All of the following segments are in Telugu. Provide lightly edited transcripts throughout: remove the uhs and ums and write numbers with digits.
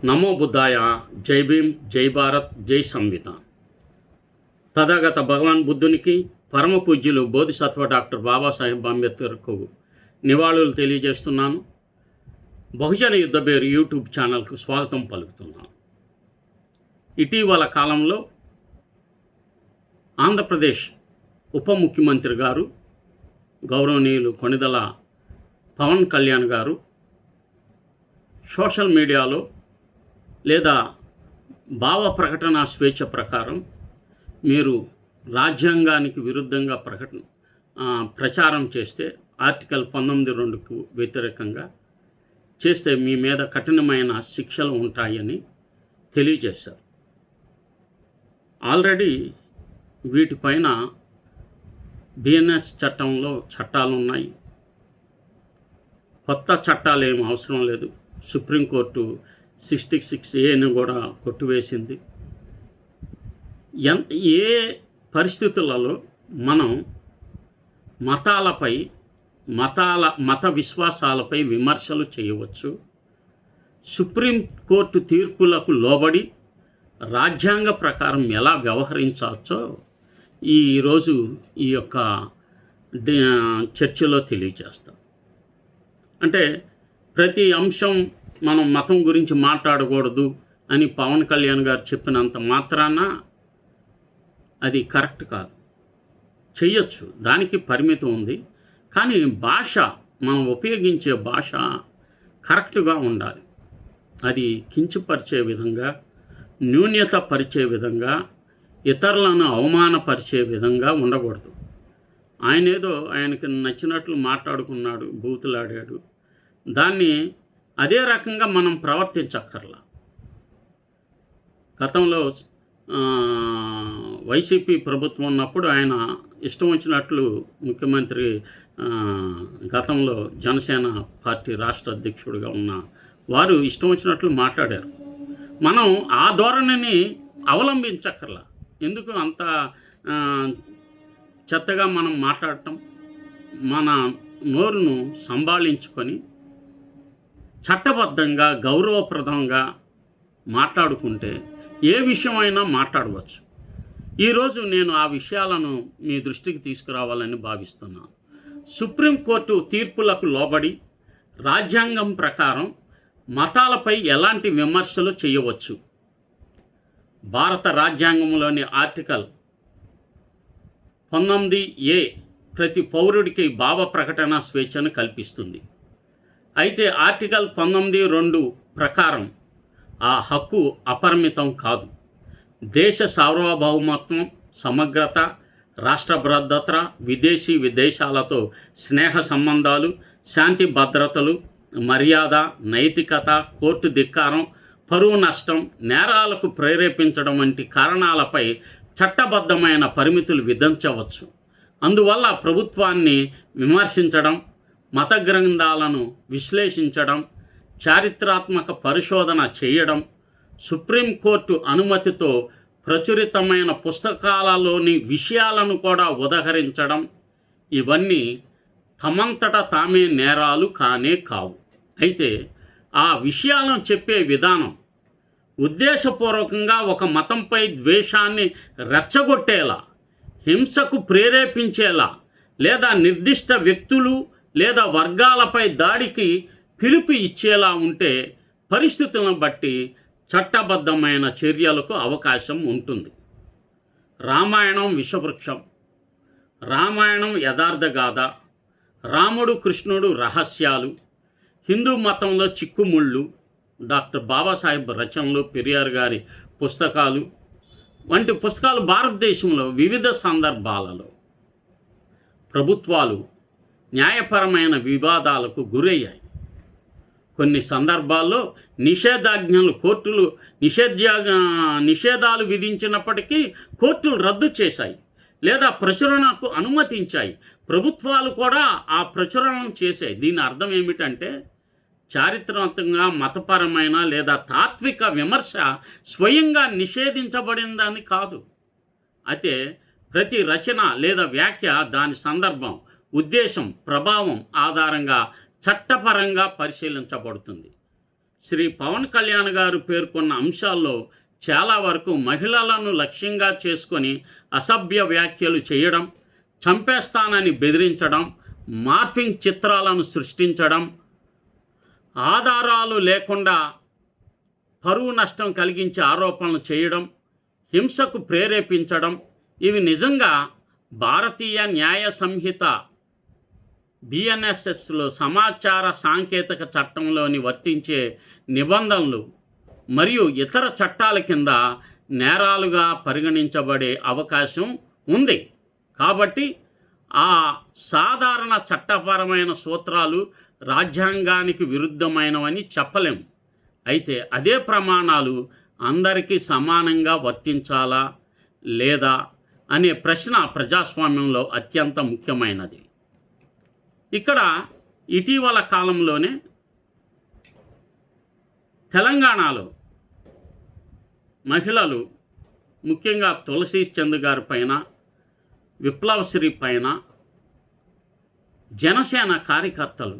నమో బుద్ధాయ. జై భీమ్, జై భారత్, జై సంవిధాన్. తథాగత భగవాన్ బుద్ధునికి, పరమ పూజ్యులు బోధిసత్వ డాక్టర్ బాబాసాహెబ్ అంబేద్కర్కు నివాళులు తెలియజేస్తున్నాను. బహుజన యుద్ధబేరు యూట్యూబ్ ఛానల్కు స్వాగతం పలుకుతున్నాను. ఇటీవల కాలంలో ఆంధ్రప్రదేశ్ ఉప ముఖ్యమంత్రి గారు గౌరవనీయులు కొణిదెల పవన్ కళ్యాణ్ గారు సోషల్ మీడియాలో లేదా భావ ప్రకటన స్వేచ్ఛ ప్రకారం మీరు రాజ్యాంగానికి విరుద్ధంగా ప్రచారం చేస్తే ఆర్టికల్ 19(2)కు వ్యతిరేకంగా చేస్తే మీ మీద కఠినమైన శిక్షలు ఉంటాయని తెలియజేశారు. ఆల్రెడీ వీటిపైన బిఎన్ఎస్ చట్టంలో చట్టాలు ఉన్నాయి. కొత్త చట్టాలు ఏం అవసరం లేదు. సుప్రీంకోర్టు 66(a)ని కూడా కొట్టివేసింది. ఏ పరిస్థితులలో మనం మత విశ్వాసాలపై విమర్శలు చేయవచ్చు, సుప్రీంకోర్టు తీర్పులకు లోబడి రాజ్యాంగ ప్రకారం ఎలా వ్యవహరించవచ్చో ఈరోజు ఈ యొక్క చర్చలో తెలియజేస్తాం. అంటే ప్రతి అంశం మనం మతం గురించి మాట్లాడకూడదు అని పవన్ కళ్యాణ్ గారు చెప్పినంత మాత్రాన అది కరెక్ట్ కాదు. చెయ్యొచ్చు, దానికి పరిమితి ఉంది. కానీ భాష, మనం ఉపయోగించే భాష కరెక్ట్గా ఉండాలి. అది కించపరిచే విధంగా, న్యూన్యత పరిచే విధంగా, ఇతరులను అవమానపరిచే విధంగా ఉండకూడదు. ఆయనకి నచ్చినట్లు మాట్లాడుకున్నాడు, బూతులాడాడు. దాన్ని అదే రకంగా మనం ప్రవర్తించక్కర్లా. గతంలో వైసీపీ ప్రభుత్వం ఉన్నప్పుడు ఆయన ఇష్టం వచ్చినట్లు ముఖ్యమంత్రి, గతంలో జనసేన పార్టీ రాష్ట్ర అధ్యక్షుడిగా ఉన్న వారు ఇష్టం వచ్చినట్లు మాట్లాడారు. మనం ఆ ధోరణిని అవలంబించక్కర్లా. ఎందుకు అంత చెత్తగా మనం మాట్లాడటం? మన నోరును సంభాళించుకొని చట్టబద్ధంగా, గౌరవప్రదంగా మాట్లాడుకుంటే ఏ విషయమైనా మాట్లాడవచ్చు. ఈరోజు నేను ఆ విషయాలను మీ దృష్టికి తీసుకురావాలని భావిస్తున్నాను. సుప్రీంకోర్టు తీర్పులకు లోబడి రాజ్యాంగం ప్రకారం మతాలపై ఎలాంటి విమర్శలు చేయవచ్చు? భారత రాజ్యాంగంలోని ఆర్టికల్ 19(a) ప్రతి పౌరుడికి భావ ప్రకటన స్వేచ్ఛను కల్పిస్తుంది. అయితే ఆర్టికల్ 19(2) ప్రకారం ఆ హక్కు అపరిమితం కాదు. దేశ సార్వభౌమత్వం, సమగ్రత, రాష్ట్ర భద్రత, విదేశాలతో స్నేహ సంబంధాలు, శాంతి భద్రతలు, మర్యాద, నైతికత, కోర్టు ధిక్కారం, పరువు నష్టం, నేరాలకు ప్రేరేపించడం వంటి కారణాలపై చట్టబద్ధమైన పరిమితులు విధించవచ్చు. అందువల్ల ప్రభుత్వాన్ని విమర్శించడం, మత గ్రంథాలను విశ్లేషించడం, చారిత్రాత్మక పరిశోధన చేయడం, సుప్రీంకోర్టు అనుమతితో ప్రచురితమైన పుస్తకాలలోని విషయాలను కూడా ఉదహరించడం, ఇవన్నీ తమంతట తామే నేరాలు కానే కావు. అయితే ఆ విషయాలను చెప్పే విధానం ఉద్దేశపూర్వకంగా ఒక మతంపై ద్వేషాన్ని రెచ్చగొట్టేలా, హింసకు ప్రేరేపించేలా, లేదా నిర్దిష్ట వ్యక్తులు లేదా వర్గాలపై దాడికి పిలుపు ఇచ్చేలా ఉంటే పరిస్థితులను బట్టి చట్టబద్ధమైన చర్యలకు అవకాశం ఉంటుంది. రామాయణం విషవృక్షం, రామాయణం యథార్థ గాథ, రాముడు కృష్ణుడు రహస్యాలు, హిందూ మతంలో చిక్కుముళ్ళు, డాక్టర్ బాబాసాహెబ్ రచనలు, పెరియార్ గారి పుస్తకాలు వంటి పుస్తకాలు భారతదేశంలో వివిధ సందర్భాలలో ప్రభుత్వాలు న్యాయపరమైన వివాదాలకు గురయ్యాయి. కొన్ని సందర్భాల్లో నిషేధాజ్ఞలు కోర్టులు నిషేధాలు విధించినప్పటికీ కోర్టులు రద్దు చేశాయి లేదా ప్రచురణకు అనుమతించాయి. ప్రభుత్వాలు కూడా ఆ ప్రచురణ చేశాయి. దీని అర్థం ఏమిటంటే, చారిత్రాత్మకంగా మతపరమైన లేదా తాత్విక విమర్శ స్వయంగా నిషేధించబడిందని కాదు. అయితే ప్రతి రచన లేదా వ్యాఖ్య దాని సందర్భం, ఉద్దేశం, ప్రభావం ఆధారంగా చట్టపరంగా పరిశీలించబడుతుంది. శ్రీ పవన్ కళ్యాణ్ గారు పేర్కొన్న అంశాల్లో చాలా వరకు మహిళలను లక్ష్యంగా చేసుకొని అసభ్య వ్యాఖ్యలు చేయడం, చంపేస్తానని బెదిరించడం, మార్ఫింగ్ చిత్రాలను సృష్టించడం, ఆధారాలు లేకుండా పరువు నష్టం కలిగించే ఆరోపణలు చేయడం, హింసకు ప్రేరేపించడం, ఇవి నిజంగా భారతీయ న్యాయ సంహిత BNSSలో సమాచార సాంకేతిక చట్టంలోని వర్తించే నిబంధనలు మరియు ఇతర చట్టాల కింద నేరాలుగా పరిగణించబడే అవకాశం ఉంది. కాబట్టి ఆ సాధారణ చట్టపరమైన సూత్రాలు రాజ్యాంగానికి విరుద్ధమైనవని చెప్పలేము. అయితే అదే ప్రమాణాలు అందరికీ సమానంగా వర్తించాలా లేదా అనే ప్రశ్న ప్రజాస్వామ్యంలో అత్యంత ముఖ్యమైనది. ఇక్కడ ఇటీవల కాలంలోనే తెలంగాణలో మహిళలు, ముఖ్యంగా తులసి చంద్ గారి పైన, విప్లవశ్రీ పైన జనసేన కార్యకర్తలు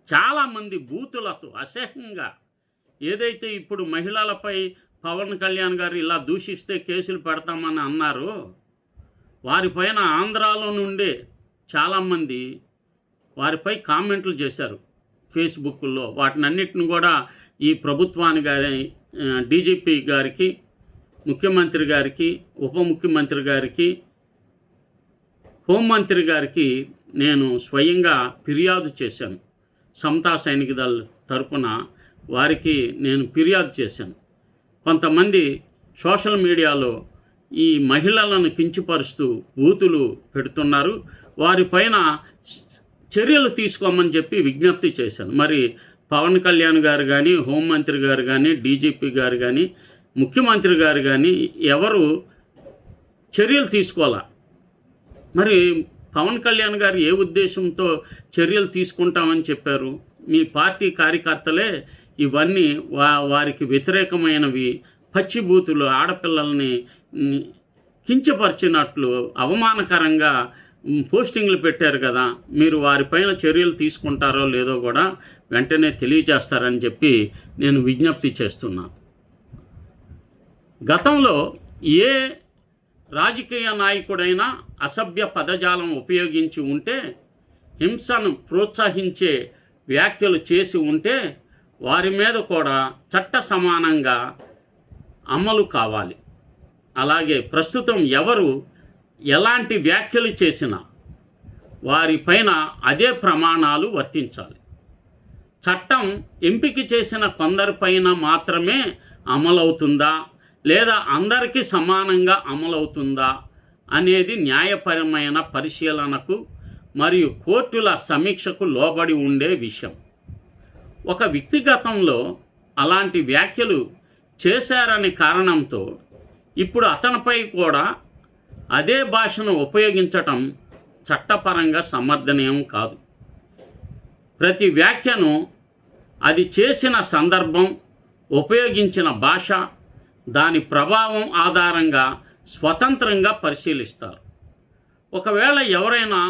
చాలామంది బూతులతో అసహ్యంగా, ఏదైతే ఇప్పుడు మహిళలపై పవన్ కళ్యాణ్ గారు ఇలా దూషిస్తే కేసులు పెడతామని అన్నారో, వారిపైన ఆంధ్రాలో నుండే చాలామంది వారిపై కామెంట్లు చేశారు ఫేస్బుక్లో. వాటినన్నిటిని కూడా ఈ ప్రభుత్వానికి గారి, డీజీపీ గారికి, ముఖ్యమంత్రి గారికి, ఉప ముఖ్యమంత్రి గారికి, హోంమంత్రి గారికి నేను స్వయంగా ఫిర్యాదు చేశాను. సమతా సైనిక దళ తరపున వారికి నేను ఫిర్యాదు చేశాను. కొంతమంది సోషల్ మీడియాలో ఈ మహిళలను కించపరుస్తూ బూతులు పెడుతున్నారు, వారిపైన చర్యలు తీసుకోమని చెప్పి విజ్ఞప్తి చేశాను. మరి పవన్ కళ్యాణ్ గారు కానీ, హోంమంత్రి గారు కానీ, డీజీపీ గారు కానీ, ముఖ్యమంత్రి గారు కానీ ఎవరు చర్యలు తీసుకోవాలా? మరి పవన్ కళ్యాణ్ గారు ఏ ఉద్దేశంతో చర్యలు తీసుకుంటామని చెప్పారు? మీ పార్టీ కార్యకర్తలే ఇవన్నీ వారికి వ్యతిరేకమైనవి పచ్చిబూతులు, ఆడపిల్లల్ని కించపరిచినట్లు అవమానకరంగా పోస్టింగ్లు పెట్టారు కదా, మీరు వారిపైన చర్యలు తీసుకుంటారో లేదో కూడా వెంటనే తెలియజేస్తారని చెప్పి నేను విజ్ఞప్తి చేస్తున్నా. గతంలో ఏ రాజకీయ నాయకుడైనా అసభ్య పదజాలం ఉపయోగించి ఉంటే, హింసను ప్రోత్సహించే వ్యాఖ్యలు చేసి ఉంటే వారి మీద కూడా చట్ట సమానంగా అమలు కావాలి. అలాగే ప్రస్తుతం ఎవరు ఎలాంటి వ్యాఖ్యలు చేసినా వారిపైన అదే ప్రమాణాలు వర్తించాలి. చట్టం ఎంపిక చేసిన కొందరిపైన మాత్రమే అమలవుతుందా లేదా అందరికీ సమానంగా అమలవుతుందా అనేది న్యాయపరమైన పరిశీలనకు మరియు కోర్టుల సమీక్షకు లోబడి ఉండే విషయం. ఒక వ్యక్తిగతంలో అలాంటి వ్యాఖ్యలు చేశారనే కారణంతో ఇప్పుడు అతనిపై కూడా అదే భాషను ఉపయోగించటం చట్టపరంగా సమర్థనీయం కాదు. ప్రతి వ్యాఖ్యను అది చేసిన సందర్భం, ఉపయోగించిన భాష, దాని ప్రభావం ఆధారంగా స్వతంత్రంగా పరిశీలిస్తారు. ఒకవేళ ఎవరైనా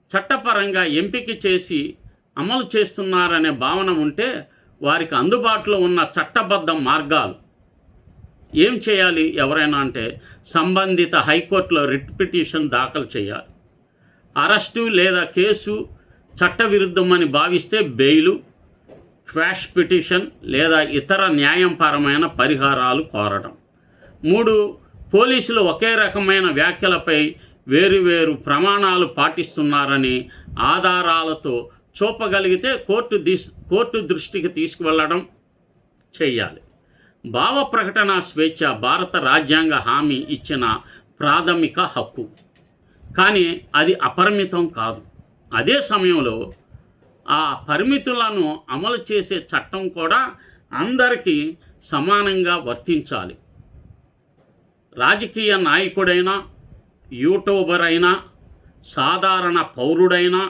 చట్టపరంగా ఎంపిక చేసి అమలు చేస్తున్నారనే భావన ఉంటే వారికి అందుబాటులో ఉన్న చట్టబద్ధ మార్గాలు ఏం చేయాలి? ఎవరైనా అంటే సంబంధిత హైకోర్టులో రిట్ పిటిషన్ దాఖలు చేయాలి. అరెస్టు లేదా కేసు చట్టవిరుద్ధమని భావిస్తే బెయిలు, క్వాష్ పిటిషన్ లేదా ఇతర న్యాయపరమైన పరిహారాలు కోరడం. 3, పోలీసులు ఒకే రకమైన వ్యాఖ్యలపై వేరువేరు ప్రమాణాలు పాటిస్తున్నారని ఆధారాలతో చూపగలిగితే కోర్టు దృష్టికి తీసుకువెళ్ళడం చేయాలి. భావ ప్రకటన స్వేచ్ఛ భారత రాజ్యాంగ హామీ ఇచ్చిన ప్రాథమిక హక్కు, కానీ అది అపరిమితం కాదు. అదే సమయంలో ఆ పరిమితులను అమలు చేసే చట్టం కూడా అందరికీ సమానంగా వర్తించాలి. రాజకీయ నాయకుడైనా, యూట్యూబర్ అయినా, సాధారణ పౌరుడైనా,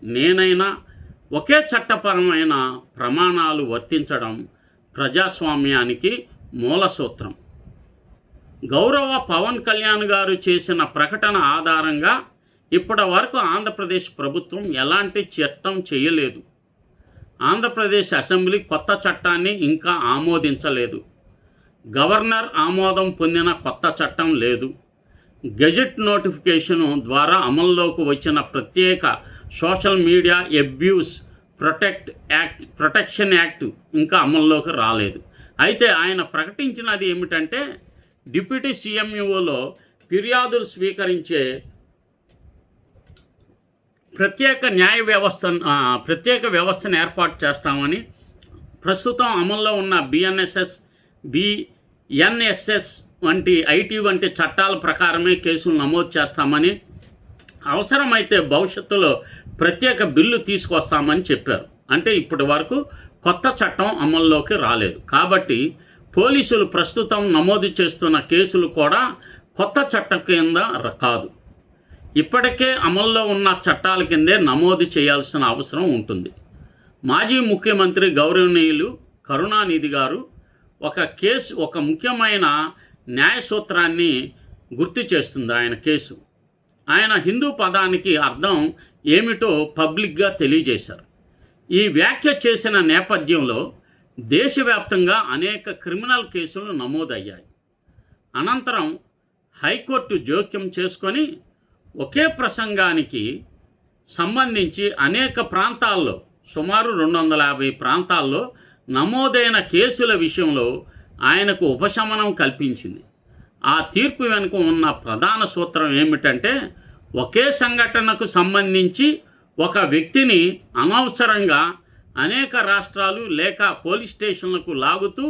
నేనైనా ఒకే చట్టపరమైన ప్రమాణాలు వర్తించడం ప్రజాస్వామ్యానికి మూల సూత్రం. గౌరవ పవన్ కళ్యాణ్ గారు చేసిన ప్రకటన ఆధారంగా ఇప్పటి వరకు ఆంధ్రప్రదేశ్ ప్రభుత్వం ఎలాంటి చట్టం చేయలేదు. ఆంధ్రప్రదేశ్ అసెంబ్లీ కొత్త చట్టాన్ని ఇంకా ఆమోదించలేదు. గవర్నర్ ఆమోదం పొందిన కొత్త చట్టం లేదు. గెజెట్ నోటిఫికేషను ద్వారా అమల్లోకి వచ్చిన ప్రత్యేక social media abuse protection act ఇంకా అమల్లోకి రాలేదు. అయితే ఆయన ప్రకటించినది ఏమిటంటే డిప్యూటీ సీఎంయూలో ఫిర్యాదులు స్వీకరించే ప్రత్యేక వ్యవస్థను ఏర్పాటు చేస్తామని, ప్రస్తుతం అమల్లో ఉన్న బిఎన్ఎస్ఎస్ వంటి ఐటీ వంటి చట్టాల ప్రకారమే కేసులు నమోదు చేస్తామని, అవసరమైతే భవిష్యత్తులో ప్రత్యేక బిల్లు తీసుకొస్తామని చెప్పారు. అంటే ఇప్పటి వరకు కొత్త చట్టం అమల్లోకి రాలేదు. కాబట్టి పోలీసులు ప్రస్తుతం నమోదు చేస్తున్న కేసులు కూడా కొత్త చట్టం కింద కాదు, ఇప్పటికే అమల్లో ఉన్న చట్టాల కిందే నమోదు చేయాల్సిన అవసరం ఉంటుంది. మాజీ ముఖ్యమంత్రి గౌరవనీయులు కరుణానిధి గారు ఒక ముఖ్యమైన న్యాయ సూత్రాన్ని గుర్తు చేస్తుంది ఆయన కేసు. ఆయన హిందూ పదానికి అర్థం ఏమిటో పబ్లిక్గా తెలియజేశారు. ఈ వ్యాఖ్య చేసిన నేపథ్యంలో దేశవ్యాప్తంగా అనేక క్రిమినల్ కేసులు నమోదయ్యాయి. అనంతరం హైకోర్టు జోక్యం చేసుకొని ఒకే ప్రసంగానికి సంబంధించి అనేక ప్రాంతాల్లో, సుమారు 250 ప్రాంతాల్లో నమోదైన కేసుల విషయంలో ఆయనకు ఉపశమనం కల్పించింది. ఆ తీర్పు వెనుక ఉన్న ప్రధాన సూత్రం ఏమిటంటే, ఒకే సంఘటనకు సంబంధించి ఒక వ్యక్తిని అనవసరంగా అనేక రాష్ట్రాలు లేక పోలీస్ స్టేషన్లకు లాగుతూ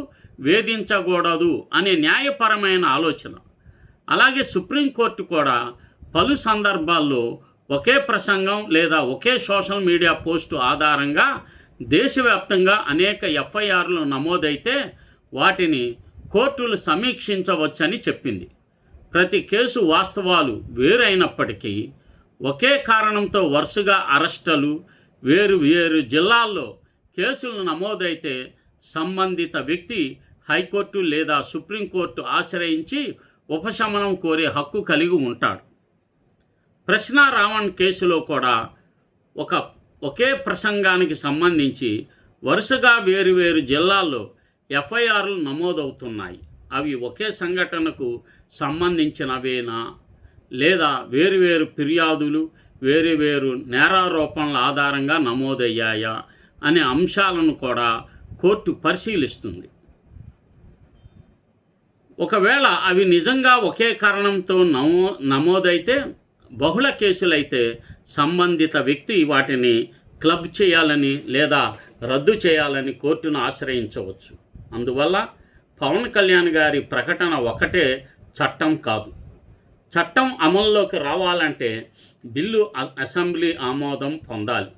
వేధించకూడదు అనే న్యాయపరమైన ఆలోచన. అలాగే సుప్రీంకోర్టు కూడా పలు సందర్భాల్లో ఒకే ప్రసంగం లేదా ఒకే సోషల్ మీడియా పోస్టు ఆధారంగా దేశవ్యాప్తంగా అనేక ఎఫ్ఐఆర్లు నమోదైతే వాటిని కోర్టులు సమీక్షించవచ్చని చెప్పింది. ప్రతి కేసు వాస్తవాలు వేరైనప్పటికీ ఒకే కారణంతో వరుసగా అరెస్టులు, వేరు జిల్లాల్లో కేసులు నమోదైతే సంబంధిత వ్యక్తి హైకోర్టు లేదా సుప్రీంకోర్టు ఆశ్రయించి ఉపశమనం కోరే హక్కు కలిగి ఉంటాడు. ప్రశ్న రావణ్ కేసులో కూడా ఒకే ప్రసంగానికి సంబంధించి వరుసగా వేరు జిల్లాల్లో ఎఫ్ఐఆర్లు నమోదవుతున్నాయి. అవి ఒకే సంఘటనకు సంబంధించినవేనా లేదా వేరు ఫిర్యాదులు వేరు నేరారోపణల ఆధారంగా నమోదయ్యాయా అనే అంశాలను కూడా కోర్టు పరిశీలిస్తుంది. ఒకవేళ అవి నిజంగా ఒకే కారణంతో నమోదైతే, బహుళ కేసులైతే సంబంధిత వ్యక్తి వాటిని క్లబ్ చేయాలని లేదా రద్దు చేయాలని కోర్టును ఆశ్రయించవచ్చు. అందువల్ల పవన్ కళ్యాణ్ గారి ప్రకటన ఒకటే చట్టం కాదు. చట్టం అమల్లోకి రావాలంటే బిల్లు అసెంబ్లీ ఆమోదం పొందాలి,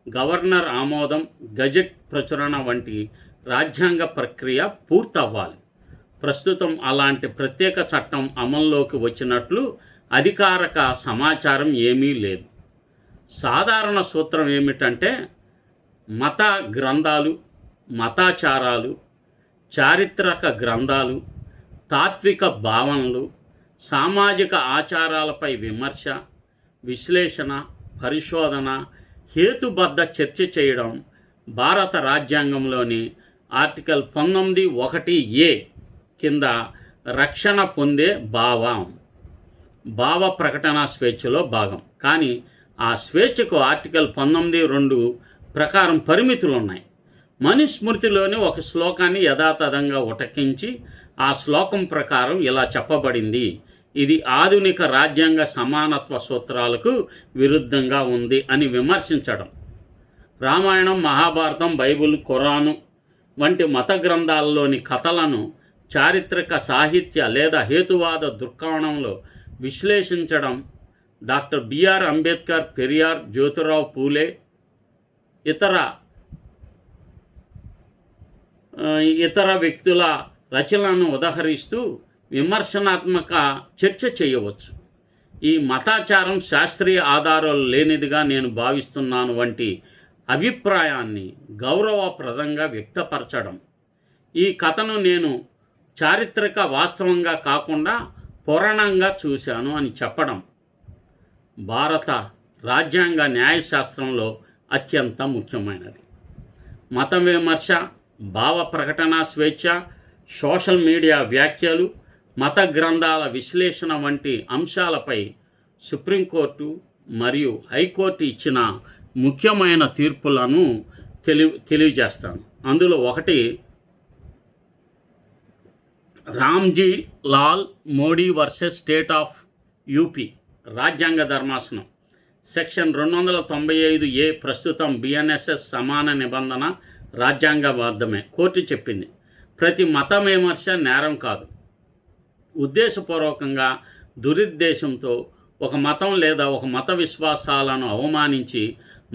గవర్నర్ ఆమోదం, గజెట్ ప్రచురణ వంటి రాజ్యాంగ ప్రక్రియ పూర్తవ్వాలి. ప్రస్తుతం అలాంటి ప్రత్యేక చట్టం అమల్లోకి వచ్చినట్లు అధికారిక సమాచారం ఏమీ లేదు. సాధారణ సూత్రం ఏమిటంటే, మత గ్రంథాలు, మతాచారాలు, చారిత్రక గ్రంథాలు, తాత్విక భావనలు, సామాజిక ఆచారాలపై విమర్శ, విశ్లేషణ, పరిశోధన, హేతుబద్ధ చర్చ చేయడం భారత రాజ్యాంగంలోని ఆర్టికల్ 19(1)(a) కింద రక్షణ పొందే భావ ప్రకటన స్వేచ్ఛలో భాగం. కానీ ఆ స్వేచ్ఛకు ఆర్టికల్ 19(2) ప్రకారం పరిమితులు ఉన్నాయి. మనుస్మృతిలోని ఒక శ్లోకాన్ని యథాతథంగా ఉటంకించి ఆ శ్లోకం ప్రకారం ఇలా చెప్పబడింది, ఇది ఆధునిక రాజ్యాంగ సమానత్వ సూత్రాలకు విరుద్ధంగా ఉంది అని విమర్శించడం. రామాయణం, మహాభారతం, బైబిల్, ఖురాను వంటి మత గ్రంథాల్లోని కథలను చారిత్రక, సాహిత్య లేదా హేతువాద దృక్కోణంలో విశ్లేషించడం డాక్టర్ బిఆర్ అంబేద్కర్, పెరియార్, జ్యోతిరావు పూలే ఇతర వ్యక్తుల రచనలను ఉదహరిస్తూ విమర్శనాత్మక చర్చ చేయవచ్చు. ఈ మతాచారం శాస్త్రీయ ఆధారాలు లేనిదిగా నేను భావిస్తున్నాను వంటి అభిప్రాయాన్ని గౌరవప్రదంగా వ్యక్తపరచడం, ఈ కథను నేను చారిత్రక వాస్తవంగా కాకుండా పురాణంగా చూశాను అని చెప్పడం భారత రాజ్యాంగ న్యాయశాస్త్రంలో అత్యంత ముఖ్యమైనది. మత విమర్శ, భావ ప్రకటన స్వేచ్ఛ, సోషల్ మీడియా వ్యాఖ్యలు, మత గ్రంథాల విశ్లేషణ వంటి అంశాలపై సుప్రీంకోర్టు మరియు హైకోర్టు ఇచ్చిన ముఖ్యమైన తీర్పులను తెలియజేస్తాను. అందులో ఒకటి, Ramji Lal Modi versus state of UP రాజ్యాంగ ధర్మాసనం సెక్షన్ 295A ప్రస్తుతం BNSS సమాన నిబంధన రాజ్యాంగబద్ధమే. కోర్టు చెప్పింది, ప్రతి మత విమర్శ నేరం కాదు. ఉద్దేశపూర్వకంగా దురుద్దేశంతో ఒక మతం లేదా ఒక మత విశ్వాసాలను అవమానించి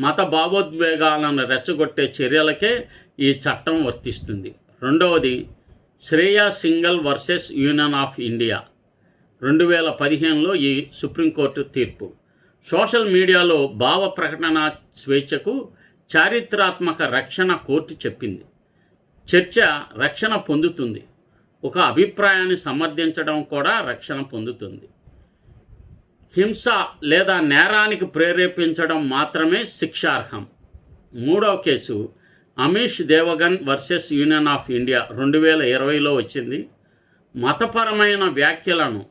మత భావోద్వేగాలను రెచ్చగొట్టే చర్యలకే ఈ చట్టం వర్తిస్తుంది. రెండవది, Shreya Singhal versus union of India 2015లో ఈ సుప్రీంకోర్టు తీర్పు. సోషల్ మీడియాలో భావ ప్రకటన స్వేచ్ఛకు చారిత్రాత్మక రక్షణ కోర్టు చెప్పింది. చర్చ రక్షణ పొందుతుంది, ఒక అభిప్రాయాన్ని సమర్థించడం కూడా రక్షణ పొందుతుంది. హింస లేదా నేరానికి ప్రేరేపించడం మాత్రమే శిక్షార్హం. మూడవ కేసు, Amish Devgan versus union of India 2020లో వచ్చింది. మతపరమైన వ్యాఖ్యలను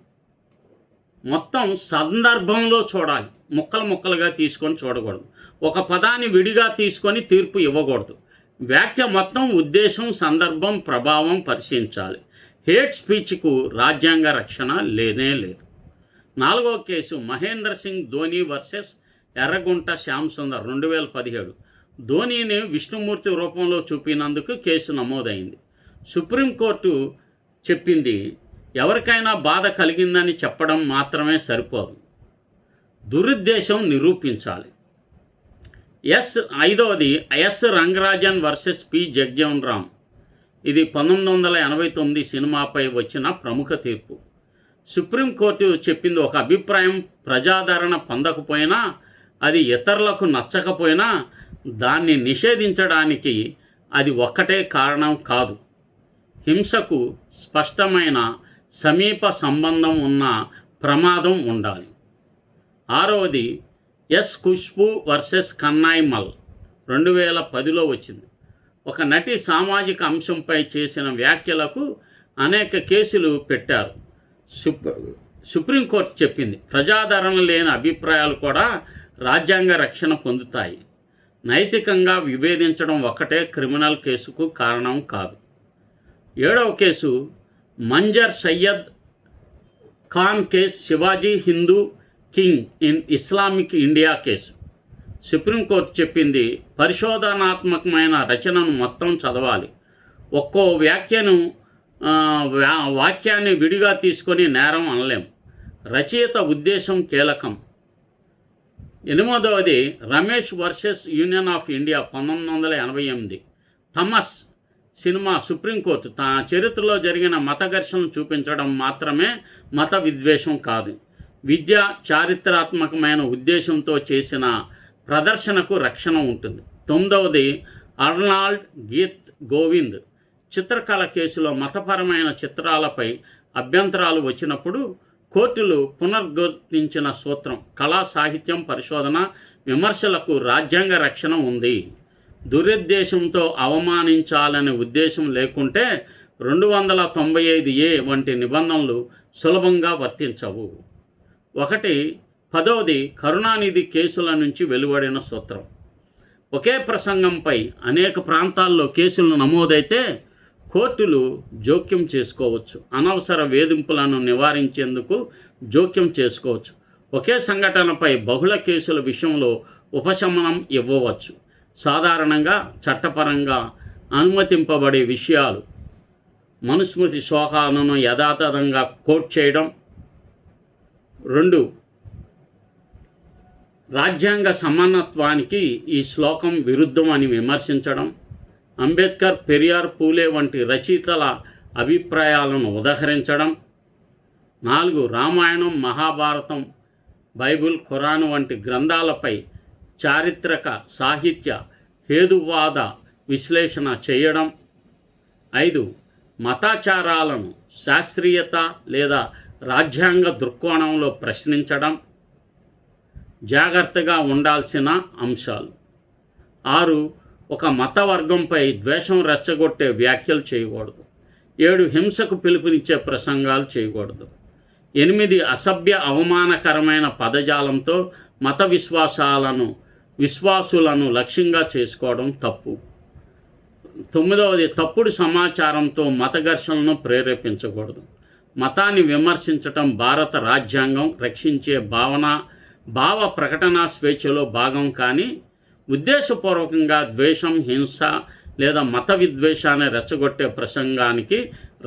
మొత్తం సందర్భంలో చూడాలి, ముక్కలు ముక్కలుగా తీసుకొని చూడకూడదు. ఒక పదాన్ని విడిగా తీసుకొని తీర్పు ఇవ్వకూడదు. వ్యాఖ్య మొత్తం ఉద్దేశం, సందర్భం, ప్రభావం పరిశీలించాలి. హేట్ స్పీచ్కు రాజ్యాంగ రక్షణ లేనే లేదు. నాలుగో కేసు, మహేంద్ర సింగ్ ధోని వర్సెస్ ఎర్రగుంట శ్యామ్ సుందర్ 2017. ధోనీని విష్ణుమూర్తి రూపంలో చూపినందుకు కేసు నమోదైంది. సుప్రీంకోర్టు చెప్పింది, ఎవరికైనా బాధ కలిగిందని చెప్పడం మాత్రమే సరిపోదు, దురుద్దేశం నిరూపించాలి. ఐదవది, S Rangarajan versus P Jagjivan Ram. ఇది 1989 సినిమాపై వచ్చిన ప్రముఖ తీర్పు. సుప్రీంకోర్టు చెప్పింది, ఒక అభిప్రాయం ప్రజాదరణ పొందకపోయినా, అది ఇతరులకు నచ్చకపోయినా దాన్ని నిషేధించడానికి అది ఒక్కటే కారణం కాదు. హింసకు స్పష్టమైన సమీప సంబంధం ఉన్న ప్రమాదం ఉండాలి. ఆరవది, ఎస్ ఖుష్బూ వర్సెస్ కన్నాయ్ మల్ 2010లో వచ్చింది. ఒక నటి సామాజిక అంశంపై చేసిన వ్యాఖ్యలకు అనేక కేసులు పెట్టారు. సుప్రీంకోర్టు చెప్పింది, ప్రజాదరణ లేని అభిప్రాయాలు కూడా రాజ్యాంగ రక్షణ పొందుతాయి. నైతికంగా విభేదించడం ఒక్కటే క్రిమినల్ కేసుకు కారణం కాదు. ఏడవ case, మంజర్ Syed Khan case, Shivaji Hindu king in Islamic India case. Supreme court చెప్పింది, పరిశోధనాత్మకమైన రచనను మొత్తం చదవాలి. ఒక్కో వాక్యాన్ని విడిగా తీసుకొని నేరం అనలేం. రచయిత ఉద్దేశం కీలకం. ఎనిమిదవది, Ramesh versus union of India 1988. Tamas cinema. Supreme court తన చరిత్రలో జరిగిన మత ఘర్షణను చూపించడం మాత్రమే మత విద్వేషం కాదు, విద్య చారిత్రాత్మకమైన ఉద్దేశంతో చేసిన ప్రదర్శనకు రక్షణ ఉంటుంది. 9వది, అర్నాల్డ్ గీత్ గోవింద్ చిత్రకళ కేసులో మతపరమైన చిత్రాలపై అభ్యంతరాలు వచ్చినప్పుడు కోర్టులు పునర్గుర్తించిన సూత్రం, కళా సాహిత్యం పరిశోధన విమర్శలకు రాజ్యాంగ రక్షణ ఉంది. దురుద్దేశంతో అవమానించాలనే ఉద్దేశం లేకుంటే 295A వంటి నిబంధనలు సులభంగా వర్తించవు. 10వది, కరుణానిధి కేసుల నుంచి వెలువడిన సూత్రం. ఒకే ప్రసంగంపై అనేక ప్రాంతాల్లో కేసులు నమోదైతే కోర్టులు జోక్యం చేసుకోవచ్చు. అనవసర వేధింపులను నివారించేందుకు జోక్యం చేసుకోవచ్చు. ఒకే సంఘటనపై బహుళ కేసుల విషయంలో ఉపశమనం ఇవ్వవచ్చు. సాధారణంగా చట్టపరంగా అనుమతింపబడే విషయాలు, మనుస్మృతి శ్లోకాలను యథాతథంగా కోట్ చేయడం. 2, రాజ్యాంగ సమానత్వానికి ఈ శ్లోకం విరుద్ధం అని విమర్శించడం. అంబేద్కర్, పెరియార్, పూలే వంటి రచయితల అభిప్రాయాలను ఉదహరించడం. 4, రామాయణం, మహాభారతం, బైబిల్, ఖురాన్ వంటి గ్రంథాలపై చారిత్రక, సాహిత్య, హేతువాద విశ్లేషణ చేయడం. 5, మతాచారాలను శాస్త్రీయత లేదా రాజ్యాంగ దృక్కోణంలో ప్రశ్నించడం. జాగ్రత్తగా ఉండాల్సిన అంశాలు. 6, ఒక మత వర్గంపై ద్వేషం రెచ్చగొట్టే వ్యాఖ్యలు చేయకూడదు. 7 హింసకు పిలుపునిచ్చే ప్రసంగాలు చేయకూడదు. 8 అసభ్య అవమానకరమైన పదజాలంతో మత విశ్వాసులను లక్ష్యంగా చేసుకోవడం తప్పు. 9వది తప్పుడు సమాచారంతో మత ఘర్షణలను ప్రేరేపించకూడదు. మతాన్ని విమర్శించటం భారత రాజ్యాంగం రక్షించే భావ ప్రకటన స్వేచ్ఛలో భాగం, కానీ ఉద్దేశపూర్వకంగా ద్వేషం, హింస లేదా మత విద్వేషాన్ని రెచ్చగొట్టే ప్రసంగానికి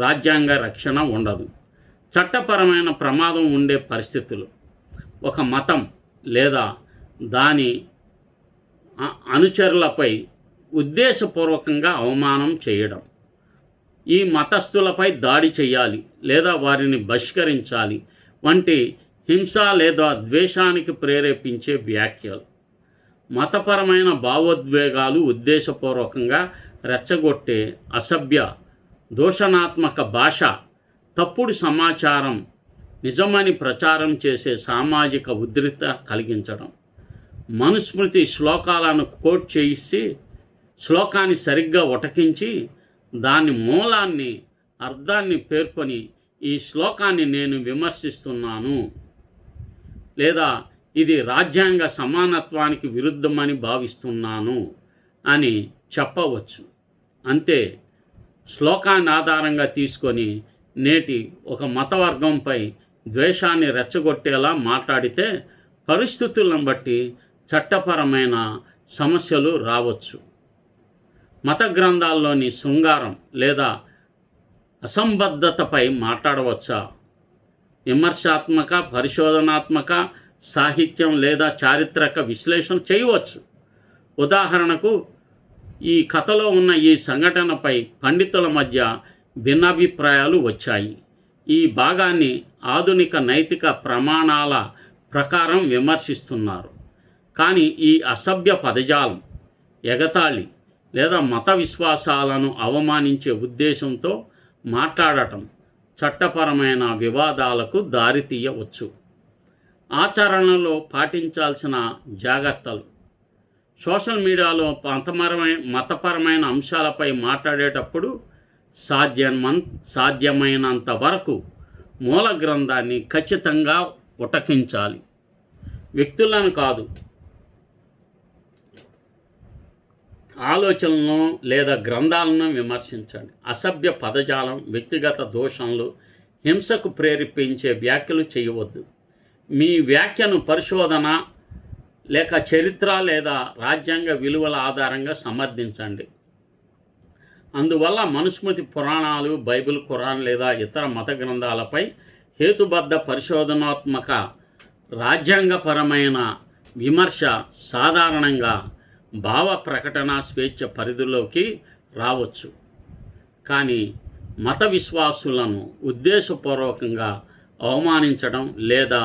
రాజ్యాంగ రక్షణ ఉండదు. చట్టపరమైన ప్రమాదం ఉండే పరిస్థితులు: ఒక మతం లేదా దాని అనుచరులపై ఉద్దేశపూర్వకంగా అవమానం చేయడం, ఈ మతస్థులపై దాడి చేయాలి లేదా వారిని బహిష్కరించాలి వంటి హింస లేదా ద్వేషానికి ప్రేరేపించే వ్యాఖ్యలు. మతపరమైన భావోద్వేగాలు ఉద్దేశపూర్వకంగా రెచ్చగొట్టే అసభ్య దూషణాత్మక భాష, తప్పుడు సమాచారం నిజమని ప్రచారం చేసే సామాజిక ఉద్రిక్త కలిగించడం, మనుస్మృతి శ్లోకాలను కోట్ చేసి శ్లోకాన్ని సరిగ్గా ఉటకించి దాని మూలాన్ని అర్థాన్ని పేర్కొని ఈ శ్లోకాన్ని నేను విమర్శిస్తున్నాను లేదా ఇది రాజ్యాంగ సమానత్వానికి విరుద్ధమని భావిస్తున్నాను అని చెప్పవచ్చు. అంతే. శ్లోకాన్ని ఆధారంగా తీసుకొని నేటి ఒక మతవర్గంపై ద్వేషాన్ని రెచ్చగొట్టేలా మాట్లాడితే పరిస్థితులను బట్టి చట్టపరమైన సమస్యలు రావచ్చు. మత గ్రంథాల్లోని శృంగారం లేదా అసంబద్ధతపై మాట్లాడవచ్చా? విమర్శాత్మక, పరిశోధనాత్మక సాహిత్యం లేదా చారిత్రక విశ్లేషణ చేయవచ్చు. ఉదాహరణకు, ఈ కథలో ఉన్న ఈ సంఘటనపై పండితుల మధ్య భిన్నాభిప్రాయాలు వచ్చాయి. ఈ భాగాన్ని ఆధునిక నైతిక ప్రమాణాల ప్రకారం విమర్శిస్తున్నారు. కానీ ఈ అసభ్య పదజాలం, ఎగతాళి లేదా మత విశ్వాసాలను అవమానించే ఉద్దేశంతో మాట్లాడటం చట్టపరమైన వివాదాలకు దారితీయవచ్చు. ఆచరణలో పాటించాల్సిన జాగ్రత్తలు: సోషల్ మీడియాలో మతపరమైన అంశాలపై మాట్లాడేటప్పుడు సాధ్యమైనంత వరకు మూల గ్రంథాన్ని ఖచ్చితంగా ఉటకించాలి. వ్యక్తులను కాదు, ఆలోచనలను లేదా గ్రంథాలను విమర్శించండి. అసభ్య పదజాలం, వ్యక్తిగత దోషణలు, హింసకు ప్రేరేపించే వ్యాఖ్యలు చేయవద్దు. మీ వ్యాఖ్యను పరిశోధన లేక చరిత్ర లేదా రాజ్యాంగ విలువల ఆధారంగా సమర్థించండి. అందువల్ల మనుస్మృతి పురాణాలు, బైబిల్, ఖురాన్ లేదా ఇతర మత గ్రంథాలపై హేతుబద్ధ పరిశోధనాత్మక రాజ్యాంగపరమైన విమర్శ సాధారణంగా భావ ప్రకటన స్వేచ్ఛ పరిధిలోకి రావచ్చు. కానీ మత విశ్వాసులను ఉద్దేశపూర్వకంగా అవమానించడం లేదా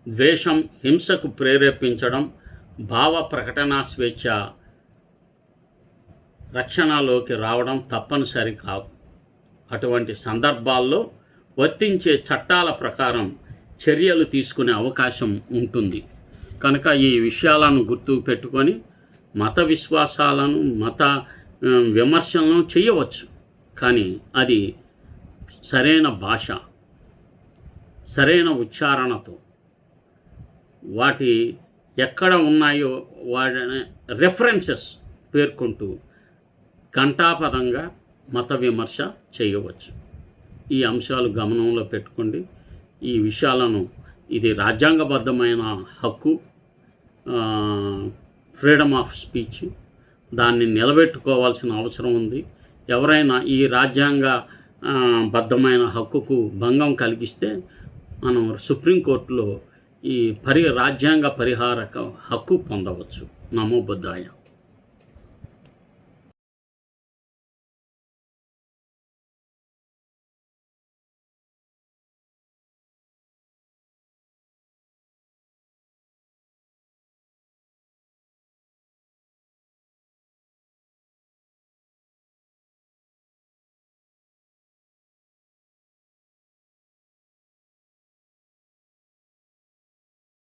ద్వేషం, హింసకు ప్రేరేపించడం భావ ప్రకటన స్వేచ్ఛ రక్షణలోకి రావడం తప్పనిసరి కాదు. అటువంటి సందర్భాల్లో వర్తించే చట్టాల ప్రకారం చర్యలు తీసుకునే అవకాశం ఉంటుంది. కనుక ఈ విషయాలను గుర్తు పెట్టుకొని మత విశ్వాసాలను, మత విమర్శలను చేయవచ్చు. కానీ అది సరైన భాష, సరైన ఉచ్చారణతో, వాటి ఎక్కడ ఉన్నాయో వాటి రెఫరెన్సెస్ పేర్కొంటూ ఘంటాపదంగా మత విమర్శ చేయవచ్చు. ఈ అంశాలు గమనంలో పెట్టుకోండి. ఈ విషయాలను, ఇది రాజ్యాంగబద్ధమైన హక్కు, ఫ్రీడమ్ ఆఫ్ స్పీచ్, దాన్ని నిలబెట్టుకోవాల్సిన అవసరం ఉంది. ఎవరైనా ఈ రాజ్యాంగ బద్ధమైన హక్కుకు భంగం కలిగిస్తే మనం సుప్రీంకోర్టులో ఈ రాజ్యాంగ పరిహారక హక్కు పొందవచ్చు. నమో బుద్ధాయ.